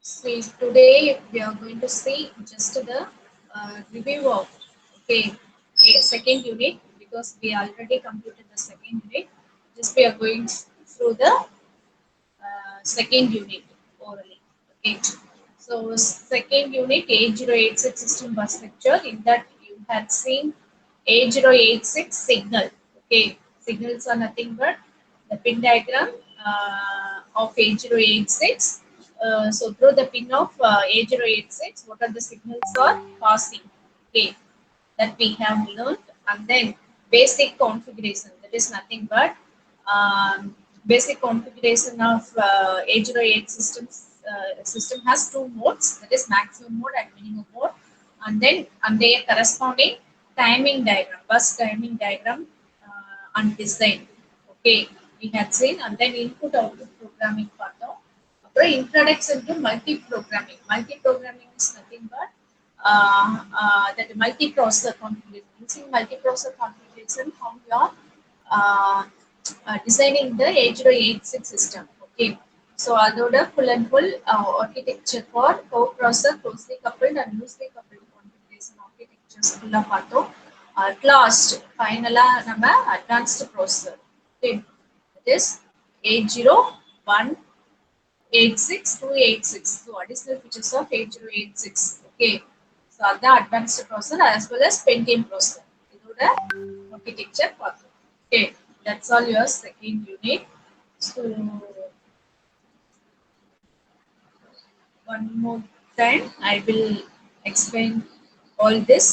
See, today we are going to see just the review of okay second unit because we already completed the second unit. Just we are going through the second unit orally. Okay. So second unit 8086 system bus lecture. In that you had seen 8086 signal. Okay. Signals are nothing but the pin diagram of 8086. So through the pin of 8086, what are the signals are passing? Okay, that we have learned, and then basic configuration, that is nothing but basic configuration of 8008 systems. System has two modes, that is maximum mode and minimum mode, and their corresponding timing diagram, bus timing diagram and design. Okay, we had seen, and then input output programming பார்த்தோம். அப்புறம் introduction to multi programming. Multi programming is nothing but that multiprocessor configuration. Using multiprocessor configuration, how you are uh, designing the 8086 system. Okay, so அதோட full and full architecture for co-processor, closely coupled and loosely coupled configuration architectures ஃபுல்லா பார்த்தோம். At last, finally, நம்ம advanced processor. Okay, that is 80186 to 86. So additional features of 8086. Okay. So the advanced processor as well as Pentium processor. இதோட architecture பார்த்தோம். Okay. That's all your second unit. So one more time I will explain all this.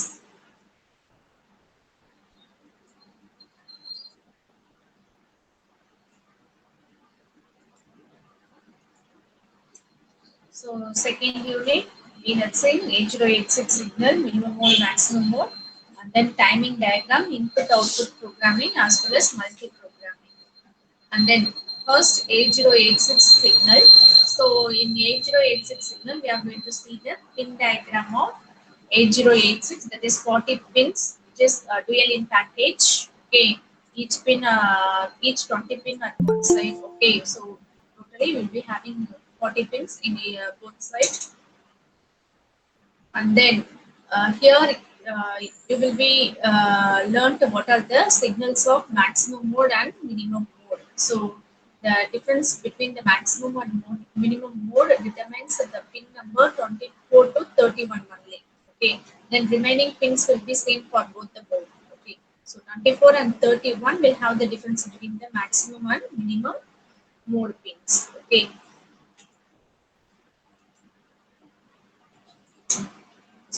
So second unit, we had seen 8086 signal, minimum mode, maximum mode, and then timing diagram, input output programming as well as multi-programming. And then first 8086 signal. So in 8086 signal, we are going to see the pin diagram of 8086, that is 40 pins, which is dual in package. Okay, each pin, each 20 pin at one side. Okay, so totally we'll be having 40 pins in both sides. And then here you will be learned what are the signals of maximum mode and minimum mode. So the difference between the maximum and minimum mode determines the pin number 24 to 31 only. Okay, then remaining pins will be same for both the mode. Okay, so 24 and 31 will have the difference between the maximum and minimum mode pins. Okay.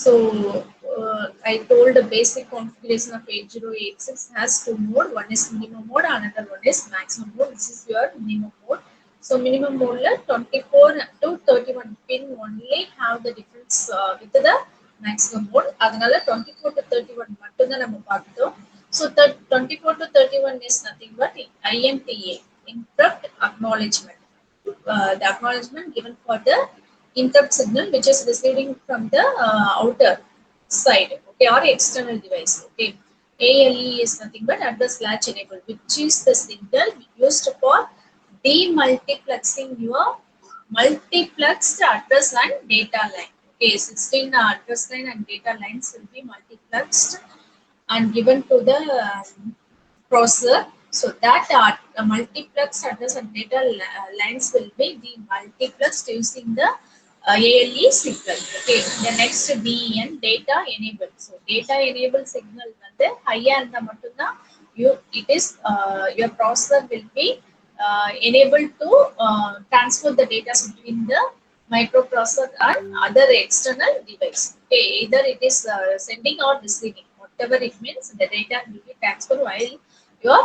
So I told the basic configuration of 8086 has two mode. One is minimum mode, another one is maximum mode. This is your minimum mode. So minimum mode 24 to 31 pin only have the difference with the maximum mode. அதனால 24 to 31 மட்டும்தான் நம்ம பார்த்தோம். So 24 to 31 is nothing but IMTA, interrupt acknowledgement. The acknowledgement given for the interrupt signal which is receiving from the outer side, okay, or external device. Okay, ALE is nothing but address latch enabled, which is the signal used for demultiplexing your multiplexed address and data line. Okay, 16 address line and data lines will be multiplexed and given to the processor. So that multiplex address and data lines will be demultiplexed using the ALE signal. Okay, the next DEN, data enabled. So data enabled signal வந்து higher இருந்தா மட்டும்தான் it is your processor will be enabled to transfer the data between the microprocessor and other external device. Okay, either it is sending or receiving, whatever it means, the data will be transferred while your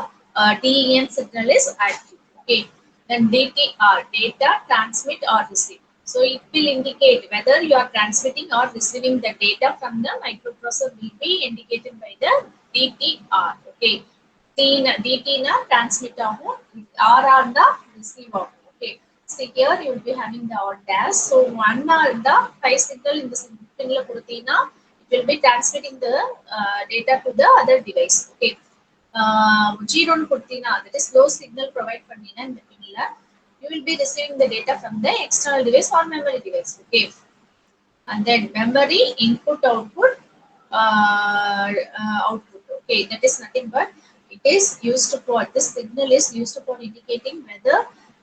DEN signal is active. Okay, then DTR, data transmit or receive. So it will indicate whether you are transmitting or receiving the data from the microprocessor will be indicated by the DTR. Okay, DT na transmit ஆகும், R na receive ஆகும். Okay, so here you will be having the odd dash. So one the 5 signal in the signal கொடுத்தீங்கன்னா it will be transmitting the data to the other device. Okay, 0 கொடுத்தீங்கன்னா that is low signal provide பண்ணீங்கன்னா இந்த pinல you will be receiving the data from the external device or memory device. Okay, and then memory input output output. Okay, that is nothing but it is used for this signal is used for indicating whether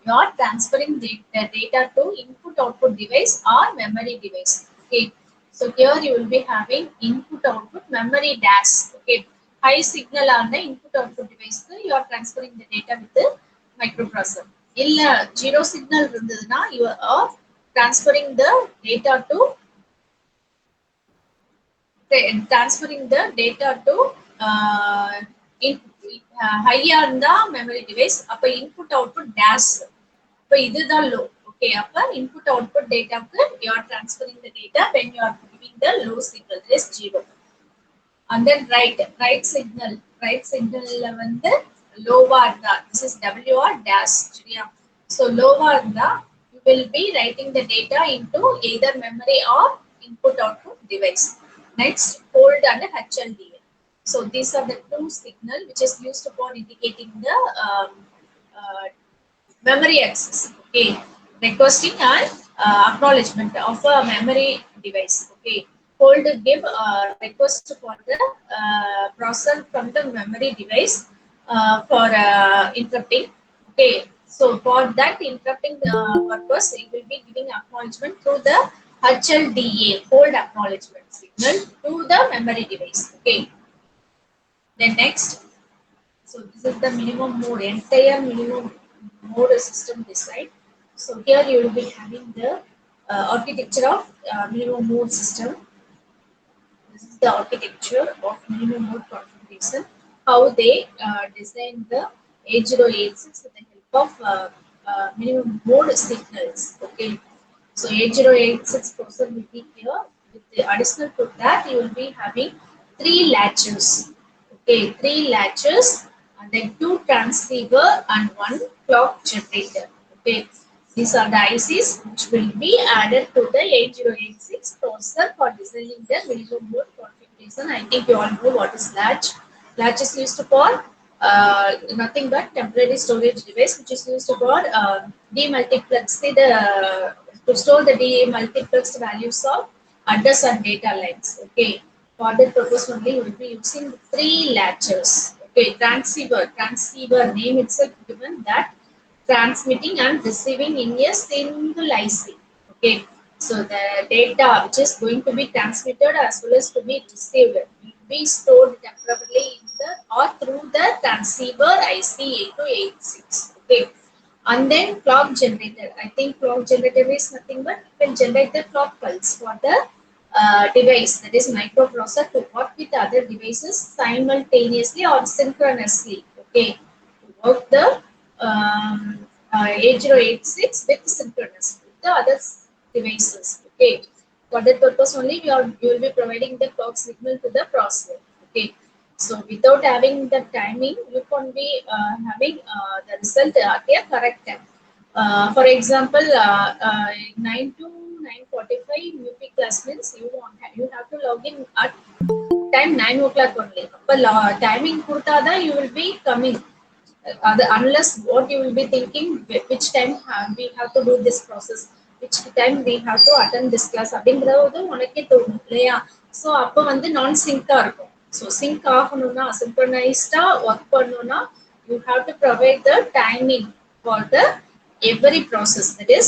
you are transferring the data to input output device or memory device. Okay, so here you will be having input output memory dash. Okay, high signal on the input output device you are transferring the data with the microprocessor. இல்ல zero signal இருந்ததுன்னா you are transferring the data to transferring the data to in, higher in the memory device. அப்ப input output dash. அப்ப இதுதான் low. Okay, அப்ப input output data you are transferring the data when you are giving the low signal, that is zero. And then right signal வந்து lower இருந்தா, this is WR dash. சரியா? So lower இருந்தா you will be writing the data into either memory or input output device. Next, hold and HLDA. So these are the two signal which is used for indicating the uh, memory access. Okay, requesting and acknowledgement of a memory device. Okay, hold give request for the processor from the memory device for interrupting. Okay, so for that interrupting purpose it will be giving acknowledgement through the HLDA, hold acknowledgement signal to the memory device. Okay, then next, so this is the minimum mode, entire minimum mode system design. So here you will be having the architecture of minimum mode system. This is the architecture of minimum mode configuration. How they design the 8086 with the help of minimum mode signals. Okay, so 8086 processor will be here. With the additional to that, you will be having three latches. Okay, three latches and then two transceiver and one clock generator. Okay, these are the ICs which will be added to the 8086 processor for designing the minimum mode configuration. I think you all know what is latch. Latch is used for nothing but temporary storage device which is used for demultiplex to store the demultiplexed values of address and data lines. Okay, for that purpose only you will be using three latches. Okay, transceiver name itself given that transmitting and receiving in a single IC. Okay, so the data which is going to be transmitted as well as to be received will be stored temporarily in the or through the transceiver IC 8286. Okay, and then clock generator. I think clock generator is nothing but it will generate the clock pulse for the device, that is microprocessor, to work with other devices simultaneously or synchronously. Okay, to work the 8086 with synchronous with the other devices. Okay, for that purpose only you will be providing the clock signal to the processor. Okay, so without having the timing, you can be having the result at a correct time. For example, 9 to 9:45 UP class means you have to log in at time 9 o'clock only. But timing kurtada you will be coming. Unless what you will be thinking, which time we have to do this process, which time we have to attend this class அப்படிங்கறது உனக்கே தோணும் இல்லையா? So அப்போ வந்து நான் சிங்காக இருக்கும். So sink ஆகணும்னா சிங்க்ரனைஸ்டா work பண்ணணும்னா you have to provide the timing for the every process, that is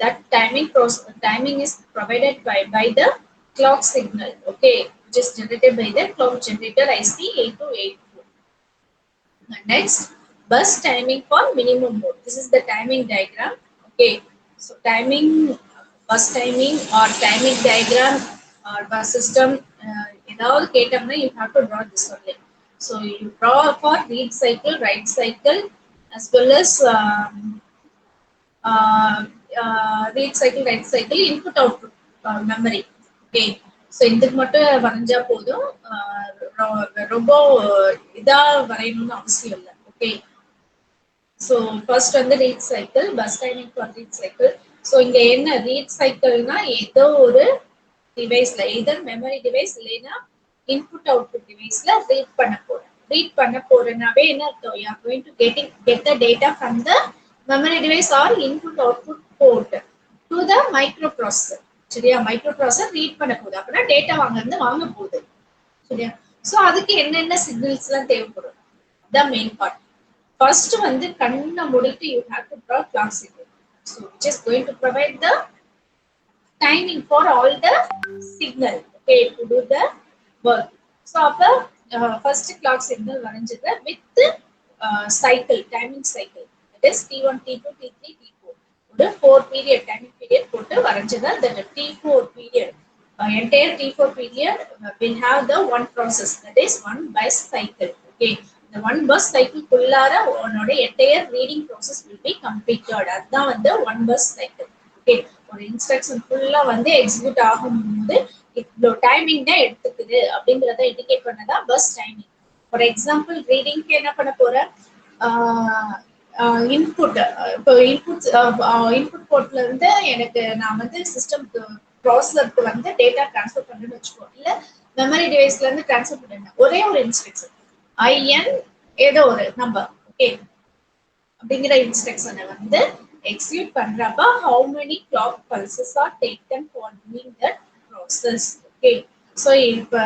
that timing is provided by the clock signal. Okay, which is generated by the clock generator IC 8284. Next, bus timing for minimum mode. This is the timing diagram. Okay, so timing, bus timing or timing diagram or bus system, ஏதாவது கேட்டோம்னா you have to draw this only. So you draw for read cycle, write cycle, as well as read cycle, write cycle, input output memory. Okay, so இதுக்கு மட்டும் வரைஞ்சா போதும், ரொம்ப இதா வரையணும்னு அவசியம் இல்லை. Okay, so first வந்து read cycle, bus timing for read cycle. So இங்க என்ன read cycleனா ஏதோ ஒரு டிவைஸ்ல either memory device இல்லைன்னா input output deviceல read பண்ண போறேனாவே என்ன அர்த்தம், you are going to get the data from the memory device or input output port to the microprocessor. சரியா, microprocessor read பண்ண போகுது அப்படின்னா டேட்டா வாங்க போகுது. சரியா, சோ அதுக்கு என்னென்ன சிக்னல்ஸ் எல்லாம் தேவைப்படும், த மெயின் பார்ட். ஃபர்ஸ்ட் வந்து கண்ணை மூடிட்டு you have to draw clock signal. So which is going to provide the timing for all the signal, okay, to do the work. So அப்ப first clock signal வரைஞ்சது with cycle, timing cycle, that is t1 t2 t3 t4 ஒரு 4 period timing period போட்டு வரைஞ்சது. that t4 period, entire t4 period will have the one process, that is one bus cycle. Okay, the one bus cycle குள்ளார உன்னோட entire reading process will be completed. அதுதான் வந்து one bus cycle. Okay, ஒரு instruction ஃபுல்லா வந்து execute ஆகும்போது இவ்வளோ timing தான் எடுத்துக்குது அப்படிங்கிறத இண்டிகேட் பண்ணதான் பஸ் டைமிங். ஃபார் எக்ஸாம்பிள் ரீடிங்க்கு என்ன பண்ண போற, இன்புட், இப்போ இன்புட் போர்ட்ல இருந்து எனக்கு நான் வந்து சிஸ்டம்க்கு ப்ராசஸருக்கு வந்து டேட்டா ட்ரான்ஸ்ஃபர் பண்ணுன்னு வச்சுக்கோ, இல்ல மெமரி டிவைஸ்ல இருந்து ட்ரான்ஸ்ஃபர் பண்ண ஒரே ஒரு இன்ஸ்ட்ரக்ஷன் ஐஎன் ஏதோ ஒரு நம்பர், ஓகே, அப்படிங்கிற இன்ஸ்ட்ரக்ஷனை வந்து execute பண்றப்ப how many clock pulses are taken for doing that process. Okay, so இப்ப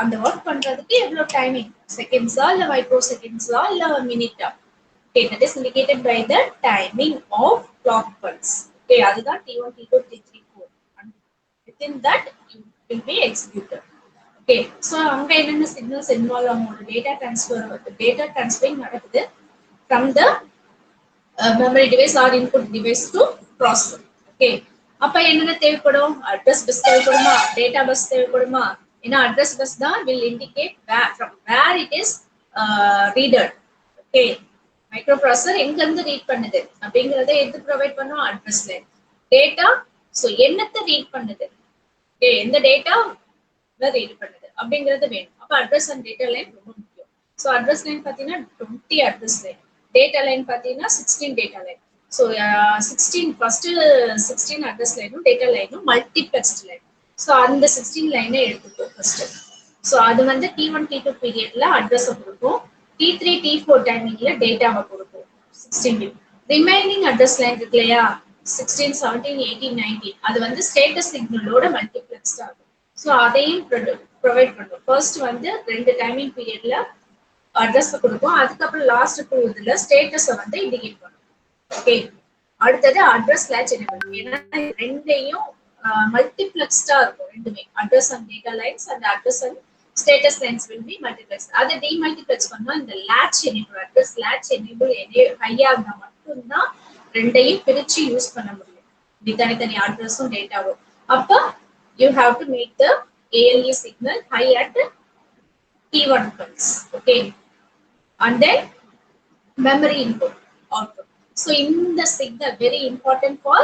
அந்த ஒர்க் பண்றதுக்கு எவ்வளவு டைமிங், செகண்ட்ஸா இல்ல மைக்ரோ செகண்ட்ஸா இல்ல மினிட்டா. Okay, that is indicated by the timing of clock pulse. Okay, அதுதான் t1 t2 t3 4 and within that it will be executed. Okay, so அங்க என்னென்ன signals involve ஆகும், டேட்டா டிரான்ஸ்ஃபரிங் நடக்குது from the memory device or input device to processor. Okay, அப்ப என்னென்ன தேவைப்படும், address bus தேவைப்படுமா, data bus தேவைப்படுமா. ஏன்னா அட்ரஸ் பஸ் தான் will indicate from where it is readed. Okay, micro processor எங்க இருந்து ரீட் பண்ணுது அப்படிங்கறத எது ப்ரொவைட் பண்ணும், அட்ரஸ் லைன். டேட்டா, சோ என்னத்தை ரீட் பண்ணுது, ஓகே, எந்த டேட்டா ரீட் பண்ணுது அப்படிங்கறது வேணும். அப்ப அட்ரஸ் அண்ட் டேட்டா லைன் ரொம்ப முக்கியம். சோ அட்ரஸ் லைன் பாத்தீங்கன்னா 20 அட்ரஸ் லைன், data line பாத்தீங்கன்னா 16 data line. So 16 first 16 address line data line multiplexed line. So அந்த 16 line எடுத்துக்கோ first. So அது வந்து t1 t2 periodல address கொடுக்கும், t3 t4 timingல டேட்டாவை கொடுக்கும் 16. remaining address line இருக்கு இல்லையா 16 17 18 19 அது வந்து ஸ்டேட்டஸ் சிக்னலோட மல்டிப்ளெக்ஸ்ட் ஆகும். ஸோ அதையும் ப்ரொவைட் பண்ணும். ஃபர்ஸ்ட் வந்து ரெண்டு டைமிங் பீரியட்ல அட்ரஸ் கொடுக்கும், அதுக்கப்புறம் லாஸ்ட் டூ இதுல ஸ்டேட்டஸ வந்து இண்டிகேட் பண்ணும். ஓகே, அடுத்தது அட்ரஸ் லேட்ச் எனேபிள். ஏன்னா ரெண்டையும் மல்டிப்ளெக்ஸ்டா இருக்கும் ரெண்டுமே, address and data lines and address and status lines will be multiplexed. அதை டீமல்டிப்ளெக்ஸ் பண்ணா இந்த latch enable, address latch enable ஹையா இருந்தா மட்டும்தான் ரெண்டையும் பிரிச்சு யூஸ் பண்ண முடியும், இப்படி தனித்தனி அட்ரஸும் டேட்டாவும். அப்ப you have to make the ALE signal high at T1 pulse. Okay, and then memory input output. So in the signal very important for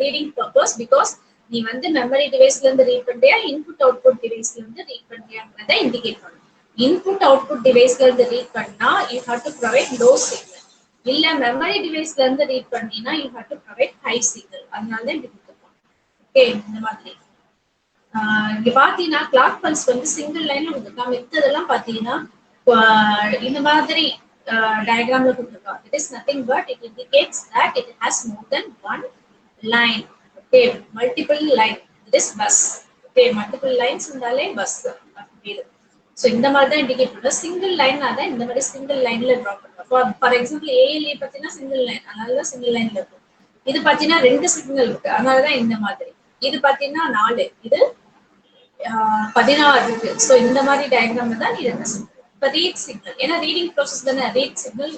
reading purpose, because நீ வந்து மெமரி டிவைஸ்ல இருந்து ரீட் பண்றியா இன்புட் அவுட்புட் டிவைஸ்ல இருந்து read பண்றியாங்கறத indicate பண்ணும். Input output டிவைஸ்ல இருந்து read பண்ணா you have to provide low signal, இல்ல memory டிவைஸ்ல இருந்து read பண்ணீனா you have to provide high signal. அதனால தான் இப்படி கொடுத்திருக்கோம். ஓகே, இந்த மாதிரி இங்க பாத்தீங்கன்னா கிளாக் பல்ஸ் வந்து சிங்கிள் லைன்ல கொடுத்துருக்காங்க, மித்ததெல்லாம் பாத்தீங்கன்னா இந்த மாதிரி diagramல கொடுத்திருக்காங்க. It is nothing but it indicates that it has more than one line. Okay, multiple line, it is bus. Okay, multiple lines இருந்தாலே bus பேரு. So இந்த மாதிரி தான் இண்டிகேட் பண்ணும். சிங்கிள் லைன் அதான் இந்த மாதிரி சிங்கிள் லைன்ல டிரா பண்ணுவோம். ஃபார் எக்ஸாம்பிள் ALE பாத்தீங்கன்னா சிங்கிள் லைன், அதனால சிங்கிள் லைன்ல இருக்கும். இது பாத்தீங்கன்னா ரெண்டு சிக்னல் இருக்கு, அதனாலதான் இந்த மாதிரி. இது பாத்தீங்கன்னா 4, இது 16 இருக்கு. ஸோ இந்த மாதிரி டயக்ராம் தான் நீ என்ன சொல்ற. இப்போ ரீட் சிக்னல், ஏன்னா ரீடிங் ப்ராசஸ் தானே, read signal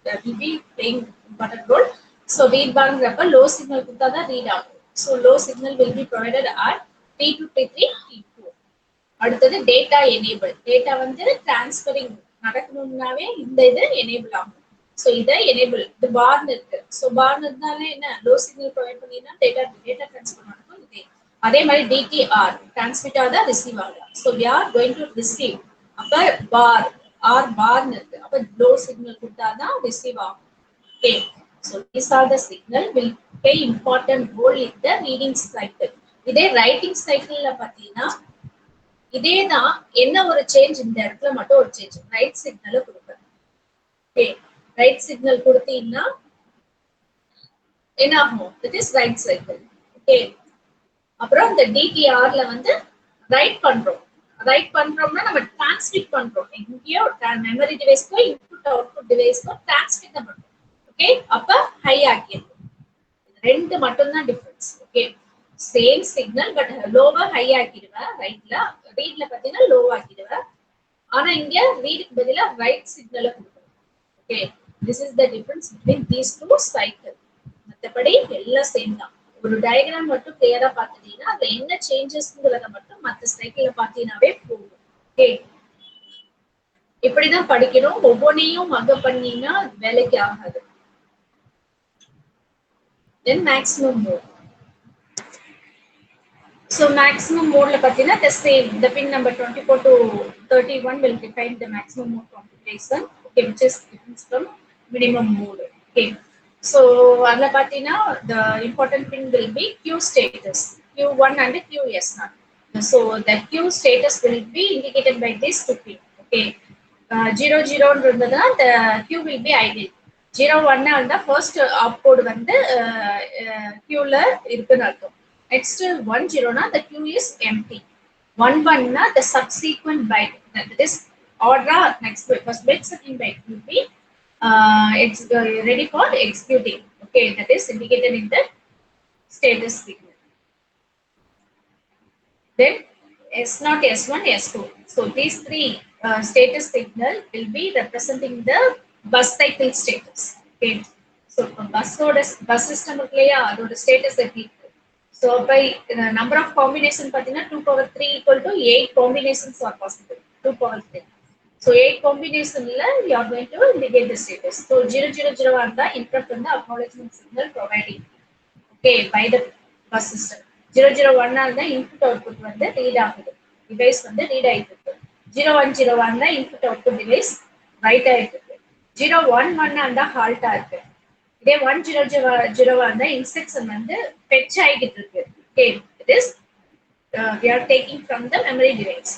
will be playing important role. So read பாருங்கிறப்ப லோ சிக்னல் கொடுத்தா தான் ரீட் ஆகும். So low signal will be provided at T2 T3 T4. அடுத்தது டேட்டா எனேபிள். டேட்டா வந்து டிரான்ஸ்பரிங் நடக்கணும்னாவே இந்த இது எனேபிள் ஆகும். ஸோ இதை எனேபிள், இது பார்ன் இருக்கு. ஸோ பார்ன் இருந்தாலே என்ன, லோ சிக்னல் ப்ரொவைட் பண்ணினா டேட்டா டிரான்ஸ்பர் நடக்கும். இதே அதே மாதிரி DTR டிரான்ஸ்மிட் ஆகுதா ரிசீவ் ஆகுதா. So we are going to receive. அப்ப பார் ஆர் பார்ன் இருக்கு, அப்ப லோ சிக்னல் கொடுத்தாதான் ரிசீவ் ஆகும். Okay, so these are the signal will play important role in the reading cycle. இதே ரைட்டிங் சைக்கிள்ல பாத்தீங்கன்னா இதேதான், என்ன ஒரு சேஞ்ச், இந்த இடத்துல மட்டும் ஒரு சேஞ்ச், ரைட் சிக்னல் கொடுப்பேன். ஓகே, ரைட் சிக்னல் கொடுத்தீங்கன்னா என்ன ஆகும்? That is right cycle. Okay. அப்புறம் இந்த DTRல வந்து ரைட் பண்றோம். ரைட் பண்றோம்னா நம்ம டிரான்ஸ்மிட் பண்றோம். எங்கேயோ மெமரி டிவைஸ்க்கோ இன்புட் அவுட்புட் டிவைஸ்க்கோ டிரான்ஸ்மிட் தான் பண்றோம். ஓகே, அப்ப ஹை ஆக்கிடும். ரெண்டு மட்டும் தான் difference. Okay, same signal but lower high ஆக்கிடுவேன். ரைட்ல ரீட்ல பாத்தீங்கன்னா லோ ஆக்கிடுவேன். ஆனா இங்க ரீடுக்கு பதிலா ரைட் சிக்னலை கொடுக்கணும். Okay, this is the difference between these two cycle. மற்றபடி எல்லாம் சேம் தான். ஒரு டயக்ராம் மட்டும் கிளியரா பாத்துட்டீங்கன்னா அதுல என்ன சேஞ்சஸ்ங்கிறத மட்டும் மற்ற சைக்கிள்ல பாத்தீங்கன்னாவே போகும். ஓகே, இப்படிதான் படிக்கணும். ஒவ்வொன்றையும் மக பண்ணீங்கன்னா வேலைக்கு ஆகாது. Then maximum mode. So maximum mode la pathina the same. The pin number 24 to 31 will define the maximum mode configuration. Okay, which is different from minimum mode. Okay. So adla pathina the important pin will be Q status, Q1 and QS0. So the Q status will be indicated by this two pin. Okay. 00 இருந்ததுனா the Q will be idle. 01 அந்த first opcode வந்து Q ல இருக்குன்னு அர்த்தம். Next 10 na the queue is empty. 11 na the subsequent byte, that is order next first bit second byte will be it's ready for executing. Okay, that is indicated in the status signal. Then S0, S1, S2. So these three status signal will be representing the bus cycle status. Okay, so bus system the status that we. So by number of combination pathina 2 power 3 equal to 8 combinations are possible. 2 power 3. So 8 combination la you are going to indicate the status. So 000 and the interrupt and the acknowledgement signal providing. Okay, by the bus system. 001 and the input output வந்து read ஆகுது. Device வந்து read ஆயிட்டு. 0101 the input output device write ஆயிட்டு. 011 and the halt ஆயிட்டு. இதே 1000 அந்த instruction வந்து fetch ஆகிட்டு இருக்கு. Okay, it is we are taking from the memory device.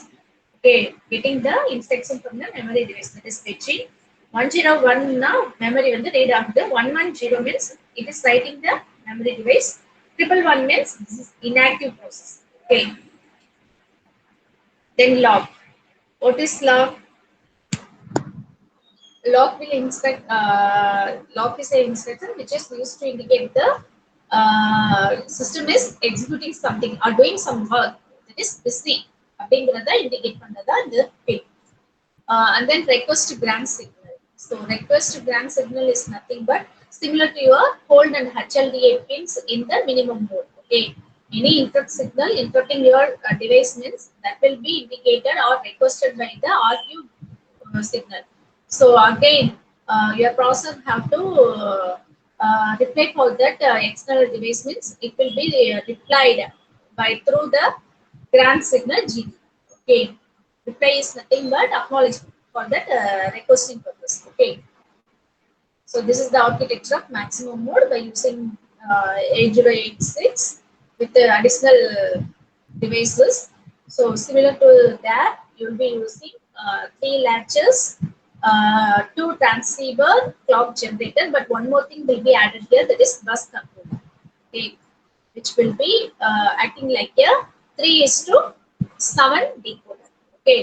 Okay, getting the instruction from the memory device, that is fetching. 101 na memory வந்து read ஆகுது. 110 means it is writing the memory device. 111 means this is inactive process. Okay, then log. What is log? Log will instruct. Log is an instruction which is used to indicate the system is executing something or doing some work, that is busy. அப்படிங்கிறத indicate பண்ணதா இந்த pin. And then request grant signal. So request grant signal is nothing but similar to your hold and HLDA pins in the minimum mode. Okay, any interrupt signal interrupting your device means that will be indicated or requested by the RQ signal. So again, your processor have to reply for that external device means it will be replied by through the grant signal GT. Okay, reply is nothing but acknowledgement for that requesting purpose. Okay, so this is the architecture of maximum mode by using 8086 with the additional devices. So similar to that, you will be using 3 latches, 2 transceiver, clock generator, but one more thing will be added here, that is bus controller. Okay, which will be acting like a 3:7 decoder. Okay,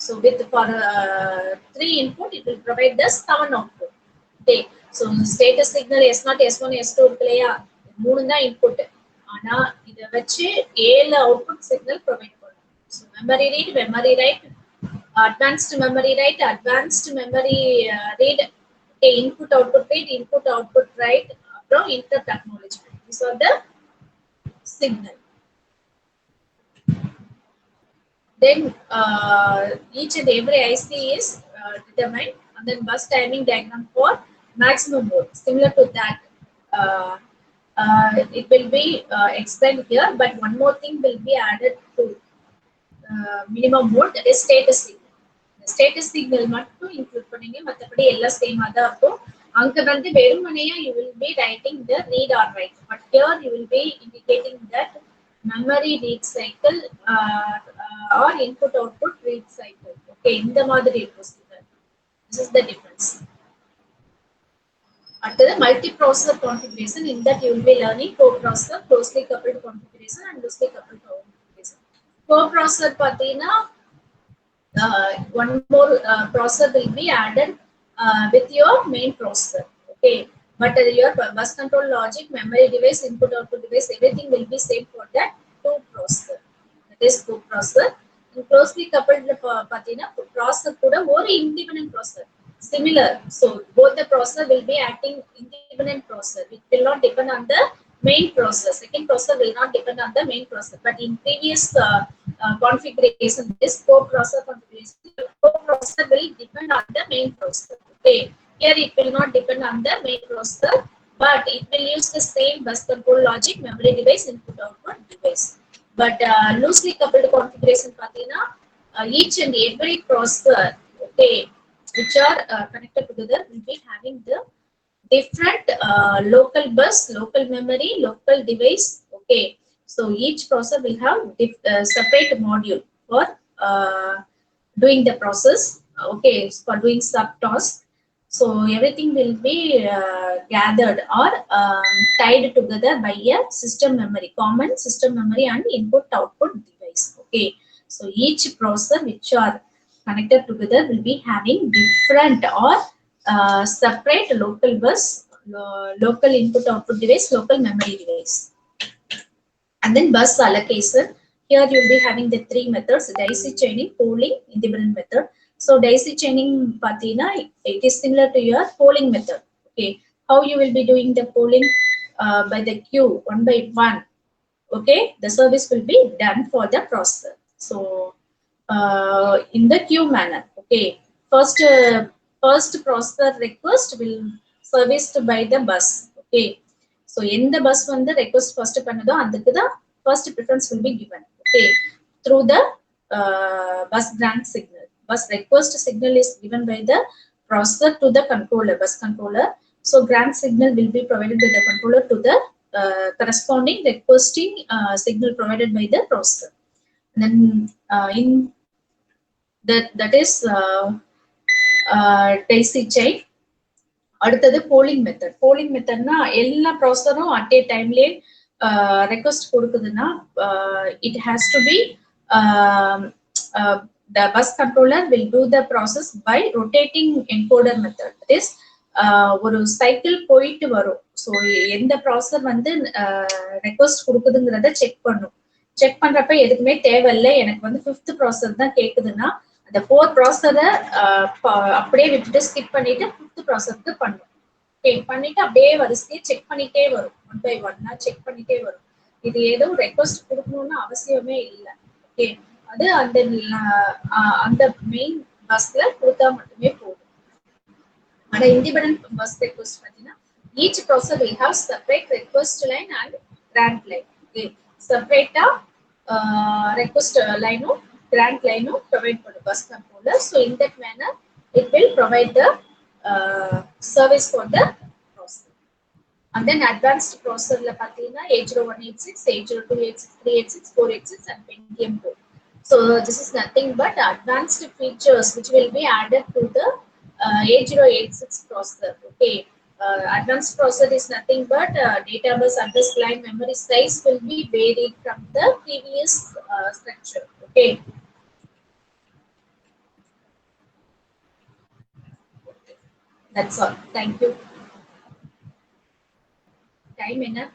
so with for 3 input, it will provide the 7 output. Okay, so status signal S0, S1, S2 இருக்குலையா, 3 தான் input. ஆனா இத வச்சு 7 output signal provide பண்ணும். So memory read, memory write, advanced memory write, advanced memory read, okay, input output read, input output write, அப்புறம் interrupt acknowledgement. These are the signal. Then each and every IC is determined, and then bus timing diagram for maximum mode. Similar to that, it will be explained here, but one more thing will be added to minimum mode, that is status signal. The status signal மட்டும் include பண்ணீங்க, மற்றபடி எல்லாம் சேமா தான் இருக்கும். அங்க வந்து வெறுமனையா you will be writing the read or write, but here you will be indicating that memory read cycle or input output read cycle. Okay, இந்த மாதிரி இருக்கும் signal. This is the difference. After the multiprocessor configuration, in that you will be learning co-processor, closely coupled configuration, and loosely coupled configuration. Co-processor pathina, one more processor will be added with your main processor. Okay, but your bus control logic, memory device, input output device, everything will be same for that two processor. That is two processor. And closely coupled pathina processor kuda or independent processor. Similar, so both the processor will be acting independent processor. It will not depend on the main processor. Second processor will not depend on the main processor. But in previous configuration, that is co-processor configuration, your co-processor will depend on the main processor. Okay, here it will not depend on the main processor, but it will use the same bus control logic, memory device, input output device. But loosely coupled configuration, pathina, each and every processor, okay, which are connected together, will be having the different local bus, local memory, local device. Okay, so each processor will have separate module for doing the process. Okay, for doing sub task. So everything will be gathered or tied together by a system memory, common system memory and input output device. Okay, so each processor which are connected together will be having different or separate local bus, local input output device, local memory device. And then bus allocation. Here you will be having the three methods: daisy chaining, polling, independent method. So daisy chaining, Patina, it is similar to your polling method. Okay, how you will be doing the polling by the queue, one by one. Okay, the service will be done for the processor. So in the queue manner. Okay, first processor request will serviced by the bus. Okay, so in the bus when the request first பண்ணதோ அதுக்கு தான் first preference will be given. Okay, through the bus grant signal. Bus request signal is given by the processor to the controller, bus controller. So grant signal will be provided by the controller to the corresponding requesting signal provided by the processor. And then in that is daisy chain. அடுத்தது polling method. Polling மெத்தட்னா எல்லா ப்ராசஸரும் at a டைம்லேயே request கொடுக்குதுன்னா it has to be the bus controller will do the process by rotating encoder method. That is ஒரு cycle போயிட்டு வரும். So எந்த ப்ராசஸர் வந்து ரெக்வஸ்ட் கொடுக்குதுங்கிறத செக் பண்ணும். செக் பண்றப்ப எதுக்குமே தேவையில்லை, எனக்கு வந்து ஃபிஃப்த் ப்ராசஸர் தான் கேட்குதுன்னா அந்த ஃபோர் ப்ராசஸரை அப்படியே விட்டுட்டு ஸ்கிப் பண்ணிட்டு ஃபிஃப்த் ப்ராசஸருக்கு பண்ணும். ஓகே, பண்ணிட்டு அப்படியே வரிசையை செக் பண்ணிட்டே வரும், ஒன் பை ஒன்னா செக் பண்ணிட்டே வரும். இது ஏதோ ரெக்வஸ்ட் கொடுக்கணும்னு அவசியமே இல்லை. ஓகே, அது அந்த அந்த மெயின் பஸ்ல கொடுத்தா மட்டுமே போதும். ஆனா இண்டிபெண்டன்ட் பஸ் ரெக்வஸ்ட் பார்த்தீங்கன்னா each processor will have separate request line and grant line. Okay, செப்பரேட்டா request line grant line provide for the bus controller. So in that manner it will provide the service for the processor. And then advanced processor la pathina 80186, 80286, 386, 486 and Pentium 2. So this is nothing but advanced features which will be added to the 8086 processor. Okay, advanced processor is nothing but data bus, address line, memory size will be varied from the previous structure. Okay, that's all. Thank you. Time enough.